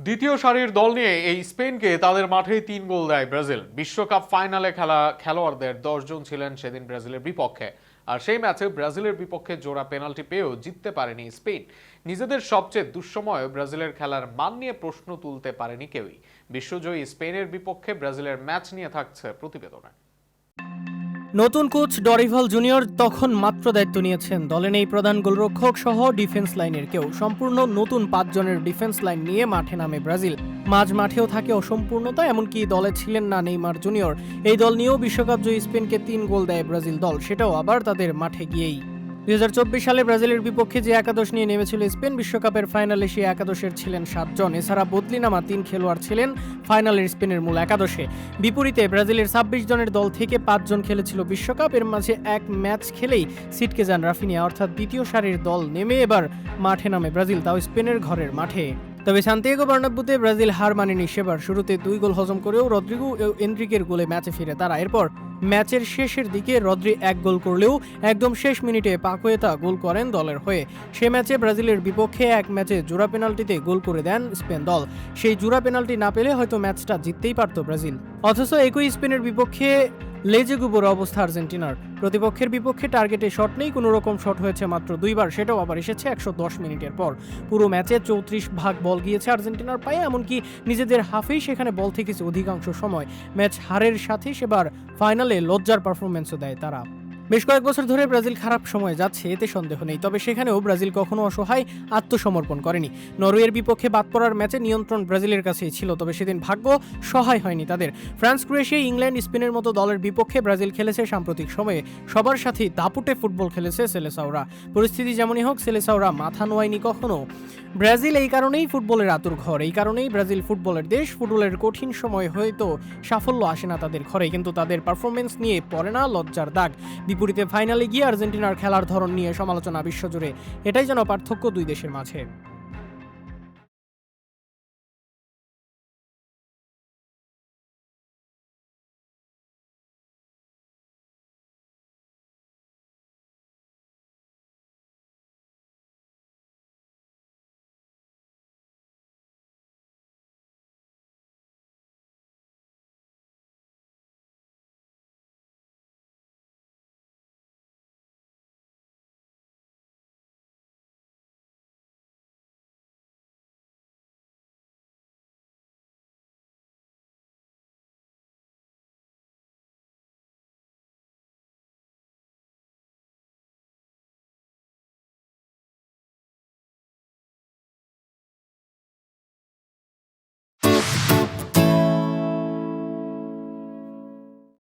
দ্বিতীয় সারির দল নিয়ে এই স্পেনকে তাদের মাঠেই 3 গোল দেয় ব্রাজিল। বিশ্বকাপ ফাইনালে খেলা খেলোয়াড়দের 10 জন ছিলেন সেদিন ব্রাজিলের বিপক্ষে। আর সেই ম্যাচে ব্রাজিলের বিপক্ষে জোড়া পেনাল্টি পেয়েও জিততে পারেনি স্পেন। নিজেদের সবচেয়ে দুঃসময়ে ব্রাজিলের খেলার মান নিয়ে প্রশ্ন তুলতে পারেনি কেউই। বিশ্বজয়ী স্পেনের বিপক্ষে ব্রাজিলের ম্যাচ নিয়ে থাকছে প্রতিবেদনে। নতুন কোচ ডরিভাল জুনিয়র তখন মাত্র দায়িত্ব নিয়েছেন। দলে নেই প্রধান গোলরক্ষক সহ ডিফেন্স লাইনের কেউ। সম্পূর্ণ নতুন 5 জনের ডিফেন্স লাইন নিয়ে মাঠে নামে ব্রাজিল। মাঝ মাঠেও থাকে অসম্পূর্ণতা, এমনকি দলে ছিলেন না নেইমার জুনিয়র। এই দল নিয়েও বিশ্বকাপ জয়ী স্পেনকে 3 গোল দেয় ব্রাজিল দল, সেটাও আবার তাদের মাঠে গিয়েই। 2024 সালে ব্রাজিলের বিপক্ষে যে একাদশ নিয়ে নেমেছিল স্পেন, বিশ্বকাপের ফাইনালে সেই একাদশের ছিলেন 7 জন। এছাড়া বদলি নামা 3 খেলোয়াড় ছিলেন ফাইনালের স্পেনের মূল একাদশে। বিপরীতে ব্রাজিলের 26 জনের দল থেকে 5 জন খেলেছিল বিশ্বকাপ। এর মাঝে এক ম্যাচ খেলেই ছিটকে যান রাফিনিয়া, অর্থাৎ দ্বিতীয় সারির দল নেমে এবার মাঠে নামে ব্রাজিল, তাও স্পেনের ঘরের মাঠে। তবে সান্তিয়াগো বার্নাব্যুতে ব্রাজিল হার মানেনি সেবার। শুরুতে 2 গোল হজম করেও রদ্রিগো ও এনরিকের গোলে ম্যাচে ফিরে তারা। এরপর ম্যাচের শেষের দিকে রদ্রি 1 গোল করলেও একদম শেষ মিনিটে পাকুয়েতা গোল করেন দলের হয়ে। সে ম্যাচে ব্রাজিলের বিপক্ষে এক ম্যাচে জোড়া পেনাল্টিতে গোল করে দেন স্পেন দল। সেই জোড়া পেনাল্টি না পেলে হয়তো ম্যাচটা জিততেই পারত ব্রাজিল। অথচ একই স্পেনের বিপক্ষে লেজে গুবর অবস্থা আর্জেন্টিনার। প্রতিপক্ষের বিপক্ষে টার্গেটে শট নেই, কোনো রকম শট হয়েছে মাত্র 2 বার, সেটাও আবার এসেছে 110 মিনিটের পর। পুরো ম্যাচে 34 ভাগ বল গিয়েছে আর্জেন্টিনার পায়ে, এমনকি নিজেদের হাফেই সেখানে বল থেকেছে অধিকাংশ সময়। ম্যাচ হারের সাথে সেবার ফাইনালে লজ্জার পারফরমেন্সও দেয় তারা। বেশ কয়েক বছর ধরে ব্রাজিল খারাপ সময়ে যাচ্ছে, এতে সন্দেহ নেই। তবে সেখানেও ব্রাজিল কখনো অসহায় আত্মসমর্পণ করেনি। নরওয়ের বিপক্ষে বাদ পড়ার ম্যাচে নিয়ন্ত্রণ ব্রাজিলের কাছেই ছিল, তবে সেদিন ভাগ্য সহায় হয়নি তাদের। ফ্রান্স, ক্রোয়েশিয়া, ইংল্যান্ড, স্পেনের মতো দলের বিপক্ষে ব্রাজিল খেলেছে সাম্প্রতিক সময়ে। সবার সাথেই দাপুটে ফুটবল খেলেছে সেলেসাওরা। পরিস্থিতি যেমনই হোক, সেলেসাওরা মাথা নোয়ায়নি কখনো। ব্রাজিল এই কারণেই ফুটবলের আতুর ঘর, এই কারণেই ব্রাজিল ফুটবলের দেশ। ফুটবলের কঠিন সময় হয়তো সাফল্য আসে না তাদের ঘরে, কিন্তু তাদের পারফরমেন্স নিয়ে পড়ে না লজ্জার দাগ। বিপরীতে ফাইনালে গিয়ে আর্জেন্টিনার খেলার ধরন নিয়ে সমালোচনা বিশ্বজুড়ে। এটাই যেন পার্থক্য দুই দেশের মাঝে।